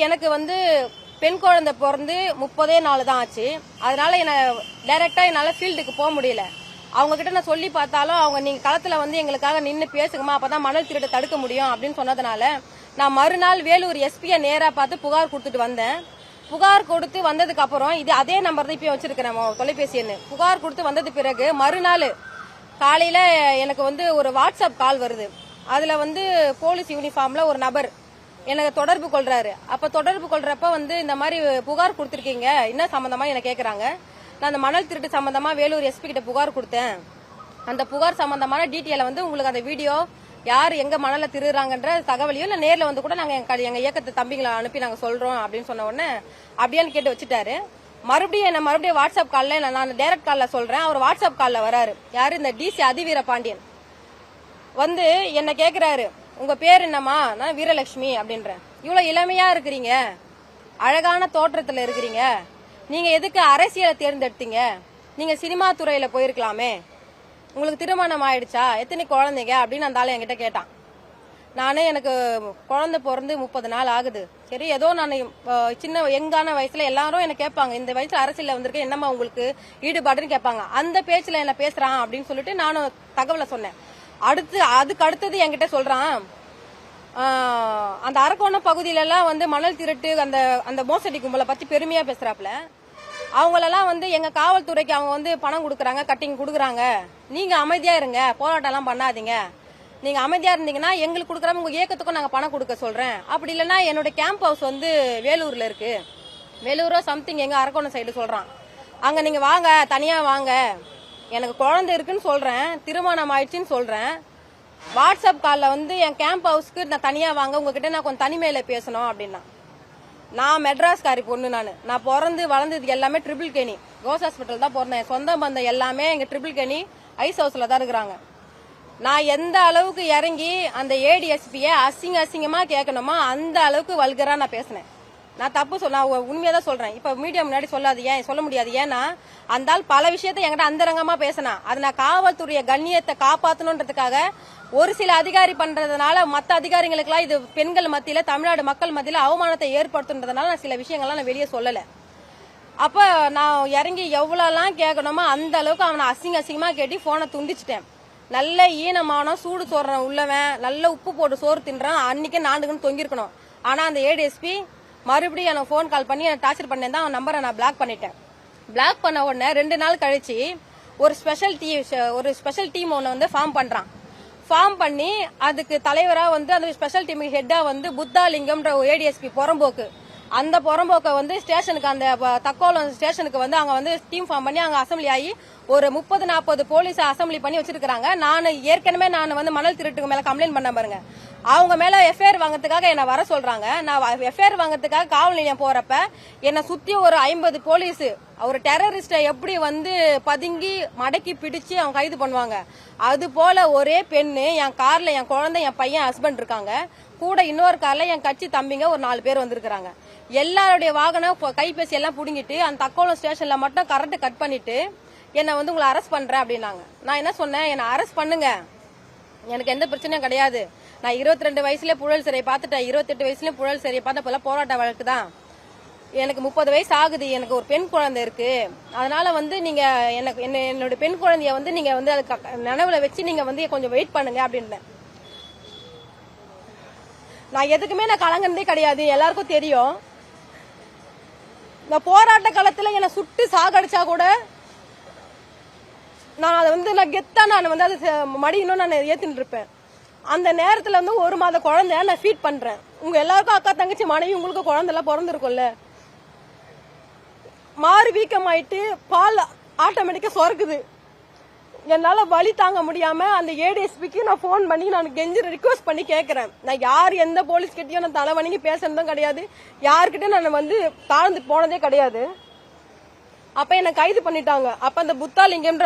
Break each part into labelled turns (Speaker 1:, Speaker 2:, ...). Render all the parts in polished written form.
Speaker 1: எனக்கு வந்து பெண் குழந்தை பிறந்து 30 நாள் தான் ஆச்சு. அதனால என்ன டைரக்டா என்னால ஃபீல்டுக்கு போக முடியல. அவங்க கிட்ட நான் சொல்லி பார்த்தாலும் அவங்க நீங்க களத்துல வந்து எங்களுக்காக நின்று பேசுங்கம்மா, அப்பதான் மணல் திருட்டை தடுக்க முடியும் அப்படின்னு சொன்னதுனால நான் மறுநாள் வேலூர் எஸ்பியை நேரா பார்த்து புகார் கொடுத்துட்டு வந்தேன். புகார் கொடுத்து வந்ததுக்கு அப்புறம் இது அதே நம்பர் தான் இப்ப வச்சிருக்கிறேன் தொலைபேசி எண்ணு. புகார் கொடுத்து வந்தது பிறகு மறுநாள் காலையில எனக்கு வந்து ஒரு வாட்ஸ்அப் கால் வருது. அதுல வந்து போலீஸ் யூனிஃபார்ம்ல ஒரு நபர் எனக்கு தொடர்பு கொள்றாரு. அப்ப தொடர்பு கொள்றப்ப வந்து இந்த மாதிரி புகார் கொடுத்திருக்கீங்க, என்ன சம்பந்தமா என்ன கேக்குறாங்க. நான் அந்த மணல் திருட்டு சம்பந்தமா வேலூர் எஸ்பி கிட்ட புகார் கொடுத்தேன். அந்த புகார் சம்பந்தமான டீட்டெயில வந்து உங்களுக்கு அந்த வீடியோ யார் எங்க மணல திருறாங்கன்ற தகவலையும் இல்ல நேர்ல வந்து கூட நாங்க எங்க இயக்கத்தை தம்பிங்களை அனுப்பி நாங்க சொல்றோம் அப்படின்னு சொன்ன உடனே அப்படியான்னு கேட்டு வச்சுட்டாரு. மறுபடியும் வாட்ஸ்அப் கால்ல நான் டைரக்ட் கால்ல சொல்றேன். அவர் வாட்ஸ்அப் கால்ல வராரு. யாரு இந்த டிசி அதிவீர பாண்டியன் வந்து என்ன கேக்குறாரு, உங்க பேர் என்னமா? நான் வீரலட்சுமி அப்படின்றேன். இவ்வளவு இளமையா இருக்கிறீங்க, அழகான தோற்றத்துல இருக்கிறீங்க, நீங்க எதுக்கு அரசியலை தேர்ந்தெடுத்தீங்க? நீங்க சினிமா துறையில போயிருக்கலாமே, உங்களுக்கு திருமணம் ஆயிடுச்சா, எத்தனை குழந்தைங்க அப்படின்னு அந்த ஆளு என்கிட்ட கேட்டான். நானே எனக்கு குழந்தை பிறந்து 30 நாள் ஆகுது. சரி, ஏதோ நான் சின்ன யங்கான வயசுல எல்லாரும் என்ன கேட்பாங்க, இந்த வயசுல அரசியல வந்திருக்கேன், என்னம்மா உங்களுக்கு ஈடுபாடுன்னு கேட்பாங்க. அந்த பேச்சுல என்ன பேசுறான் அப்படின்னு சொல்லிட்டு நானும் தகவலை சொன்னேன். அதுக்கு அடுத்தது என்கிட்ட சொல்றான், அந்த அரக்கோணம் பகுதியில எல்லாம் வந்து மணல் திருட்டு அந்த அந்த மோசடி கும்பலை பத்தி பெருமையா பேசுறாப்ல. அவங்களெல்லாம் வந்து எங்க காவல்துறைக்கு அவங்க வந்து பணம் கொடுக்கறாங்க, கட்டிங் கொடுக்கறாங்க, நீங்க அமைதியா இருங்க, போராட்டம் எல்லாம் பண்ணாதீங்க, நீங்க அமைதியா இருந்தீங்கன்னா எங்களுக்கு கொடுக்கறோம், உங்க இயக்கத்துக்கும் நாங்க பணம் கொடுக்க சொல்றேன். அப்படி இல்லைன்னா என்னோட கேம்ப் ஹவுஸ் வந்து வேலூர்ல இருக்கு, வேலூரோ சம்திங் எங்க அரக்கோணம் சைடு சொல்றான், அங்க நீங்க வாங்க, தனியா வாங்க, எனக்கு குழந்தை இருக்குன்னு சொல்றேன், திருமணம் ஆயிடுச்சுன்னு சொல்றேன், வாட்ஸ்அப் கால்ல வந்து என் கேம்ப் ஹவுஸ்க்கு நான் தனியா வாங்க, உங்ககிட்ட நான் கொஞ்சம் தனிமையில பேசணும் அப்படின்னா. நான் மெட்ராஸ்காரி பொண்ணு, நான் பிறந்து வளர்ந்தது எல்லாமே ட்ரிபிள் கேணி கோஸ் ஹாஸ்பிட்டல் தான் பிறந்தேன். சொந்த பந்தம் எல்லாமே எங்க ட்ரிபிள் கேணி ஐஸ் ஹவுஸ்ல தான் இருக்கிறாங்க. நான் எந்த அளவுக்கு இறங்கி அந்த ஏடிஎஸ்பிய அசிங்கமா கேட்கணுமா அந்த அளவுக்கு வல்கரா நான் பேசினேன். நான் தப்பு நான் உண்மையா தான் சொல்றேன். இப்ப மீடியா முன்னாடி சொல்ல முடியாது. ஏன்னா அந்த ஆள் பல விஷயத்த என்கிட்ட அந்தரங்கமா பேசினா, அது நான் காவல்துறைய கண்ணியத்தை காப்பாற்றணுன்றதுக்காக ஒரு சில அதிகாரி பண்றதுனால மத்த அதிகாரிகளுக்கு எல்லாம் இது பெண்கள் மத்தியில தமிழ்நாடு மக்கள் மத்தியில அவமானத்தை ஏற்படுத்துன்றதுனால நான் சில விஷயங்கள்லாம் நான் வெளியே சொல்லல. அப்ப நான் இறங்கி எவ்வளவுலாம் கேட்கணுமோ அந்த அளவுக்கு அவனை அசிங்கமா கேட்டி போனை துண்டிச்சிட்டேன். நல்ல ஈனமானம் சூடு சோறுறன் உள்ளவன், நல்ல உப்பு போட்டு சோறு தின்றான், அன்னைக்கே நாண்டுக்குன்னு தொங்கிருக்கணும். ஆனா அந்த ஏடிஎஸ்பி மறுபடியும் எனக்கு போன் கால் பண்ணி எனக்கு டார்ச்சர் பண்ணேன் தான் அவன் நம்பரை நான் பிளாக் பண்ணிட்டேன். பிளாக் பண்ண உடனே 2 நாள் கழிச்சு ஒரு ஸ்பெஷல் டீம் ஒன்னு வந்து ஃபார்ம் பண்றான். ஃபார்ம் பண்ணி அதுக்கு தலைவரா வந்து அந்த ஸ்பெஷல் டீமுக்கு ஹெட்டா வந்து புத்தாலிங்கம்ன்ற ஏடிஎஸ்பி புறம்போக்கு, அந்த புறம்போக்க வந்து ஸ்டேஷனுக்கு அந்த தக்கோலம் ஸ்டேஷனுக்கு வந்து அங்க வந்து டீம் ஃபார்ம் பண்ணி அங்க அசம்பிளி ஆகி ஒரு 30-40 போலீஸ் அசம்பிளி பண்ணி வச்சிருக்காங்க. ஏற்கனவே நான் வந்து மணல் திருட்டுக்கு மேல கம்ப்ளைண்ட் பண்ண பாருங்க, அவங்க மேல எஃப்ஐஆர் வாங்கறதுக்காக என்ன வர சொல்றாங்க. நான் எஃப்ஐஆர் வாங்கறதுக்காக காவல் நிலையம் போறப்ப என்ன சுத்தி ஒரு 50 போலீஸ் ஒரு டெரரிஸ்ட எப்படி வந்து பதுங்கி மடக்கி பிடிச்சு அவங்க கைது பண்ணுவாங்க, அது போல ஒரே பெண்ணு என் கார்ல என் குழந்தை என் பையன் ஹஸ்பண்ட் இருக்காங்க, கூட இன்னொரு கார்ல என் கட்சி தம்பிங்க ஒரு 4 பேர் வந்திருக்காங்க. எல்லாருடைய வாகனம் கைபேசி எல்லாம் புடுங்கிட்டு அந்த தக்கோலம் ஸ்டேஷன்ல மட்டும் கரண்ட் கட் பண்ணிட்டு என்ன வந்து உங்களை அரெஸ்ட் பண்றேன் அப்படின்னாங்க. நான் என்ன சொன்னேன், என்ன அரெஸ்ட் பண்ணுங்க, எனக்கு எந்த பிரச்சனையும் கிடையாது, நான் 22 வயசுல புழல் சிறையை பார்த்துட்டேன், 28 வயசுல புழல் சிறையை பார்த்த போராட்ட வழக்கு தான், எனக்கு 30 வயசு ஆகுது, எனக்கு ஒரு பெண் குழந்தை இருக்கு, அதனால வந்து நீங்க என்னோட பெண் குழந்தைய வந்து நீங்க வந்து அதுக்கு நினைவுல வச்சு நீங்க வந்து கொஞ்சம் வெயிட் பண்ணுங்க அப்படின்னு. நான் எதுக்குமே நான் கலங்கினதே கிடையாது, எல்லாருக்கும் தெரியும். இந்த போராட்ட காலத்துல என்ன சுட்டு சாகடிச்சா கூட நான் அதை வந்து நான் கெத்தா நான் வந்து அது மடியணும் நான் ஏத்தின்னு இருப்பேன். அந்த நேரத்துல வந்து 1 மாத குழந்தை நான் ஃபீட் பண்றேன். உங்க எல்லாருக்கும் அக்கா தங்கச்சி மனைவி உங்களுக்கு குழந்தை எல்லாம் பிறந்திருக்கும்ல, மாறு வீக்கமாயிட்டு பால் ஆட்டோமேட்டிக்கா சொரக்குது. என்னால வலி தாங்க முடியாம அந்த ஏடிஎஸ்பிக்கு நான் போன் பண்ணி நான் கெஞ்சி ரிக்வஸ்ட் பண்ணி கேட்கறேன். நான் யார் எந்த போலீஸ் கிட்டயும் நான் தலைவணிக்கு பேசுறதும் கிடையாது, யாருக்கிட்ட நான் வந்து தாழ்ந்து போனதே கிடையாது. அப்ப என்ன கைது பண்ணிட்டாங்க. அப்ப அந்த புத்தாலிங்கம்ன்ற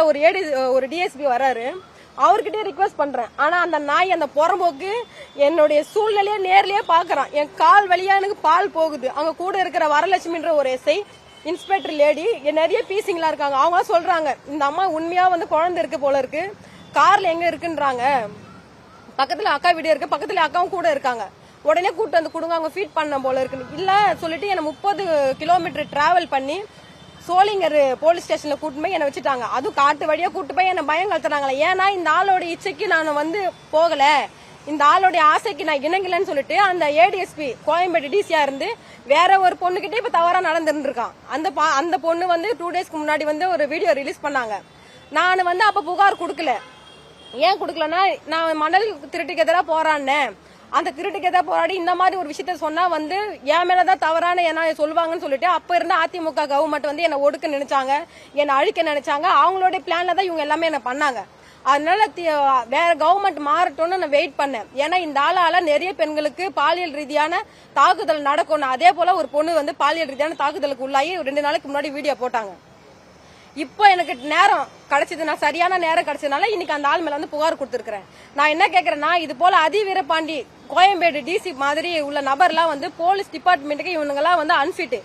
Speaker 1: ஒரு டிஎஸ்பி வராரு, அவர்கிட்டயே ரிக்வெஸ்ட் பண்றேன். ஆனா அந்த நாய் அந்த புறம்போக்கு என்னுடைய சூழ்நிலையே நேர்லயே பாக்குறான். என் கால் வழியா எனக்கு பால் போகுது. அங்க கூட இருக்கிற வரலட்சுமின்ற ஒரு எஸ்ஐ, இன்ஸ்பெக்டர் லேடி, நிறைய பீசிங்களா இருக்காங்க. அவங்க சொல்றாங்க, இந்த அம்மா உண்மையா வந்து குழந்தை இருக்கு போல இருக்கு, கார்ல எங்க இருக்குன்றாங்க, பக்கத்துல அக்கா வீடு இருக்கு, பக்கத்துல அக்காவும் கூட இருக்காங்க. உடனே கூட்டு வந்து கொடுங்க, அவங்க ஃபீட் பண்ண போல இருக்கு இல்ல சொல்லிட்டு என்ன 30 கிலோமீட்டர் டிராவல் பண்ணி சோளிங்கர் போலீஸ் ஸ்டேஷன்ல கூட்டு போய் என்ன வச்சுட்டாங்க. அதுவும் காட்டு வழியா கூட்டு போய் என்ன பயம் கலத்துறாங்களே. ஏன்னா இந்த ஆளோட இச்சைக்கு நான் வந்து போகல, இந்த ஆளோடைய ஆசைக்கு நான் இணங்கலன்னு சொல்லிட்டு அந்த ஏடிஎஸ்பி கோயம்பேடு டிசியா இருந்து வேற ஒரு பொண்ணுகிட்ட இப்ப தவறா நடந்துருக்கான். அந்த பொண்ணு வந்து 2 டேஸ்க்கு முன்னாடி வந்து ஒரு வீடியோ ரிலீஸ் பண்ணாங்க. நான் வந்து அப்ப புகார் கொடுக்கல. ஏன் கொடுக்கலன்னா, நான் மணல் திருட்டுக்கு எதிராக போராடினேன். அந்த திருட்டுக்கு எதிராக போராடி இந்த மாதிரி ஒரு விஷயத்த சொன்னா வந்து என் மேலதான் தவறான என்ன சொல்லுவாங்கன்னு சொல்லிட்டு அப்ப இருந்த அதிமுக கவர்மெண்ட் வந்து என்ன ஒடுக்க நினைச்சாங்க, என்ன அழிக்க நினைச்சாங்க. அவங்களுடைய பிளான்ல தான் இவங்க எல்லாமே என்ன பண்ணாங்க. அதனால வேற கவர்மெண்ட் மாறட்டும்னு நான் வெயிட் பண்ணேன். ஏன்னா இந்த ஆளால நிறைய பெண்களுக்கு பாலியல் ரீதியான தாக்குதல் நடக்கும். அதே போல ஒரு பொண்ணு வந்து பாலியல் ரீதியான தாக்குதலுக்கு உள்ளாகி 2 நாளைக்கு முன்னாடி வீடியோ போட்டாங்க. இப்போ எனக்கு நேரம் கிடைச்சது, நான் சரியான நேரம் கிடைச்சதுனால இன்னைக்கு அந்த ஆள் மேல வந்து புகார் கொடுத்திருக்கிறேன். நான் என்ன கேக்குறேன்னா, இது போல அதிவீரபாண்டி கோயம்பேடு டிசி மாதிரி உள்ள நபர்லாம் வந்து போலீஸ் டிபார்ட்மெண்ட்டுக்கு இவனுங்கெல்லாம் வந்து அன்ஃபிட்.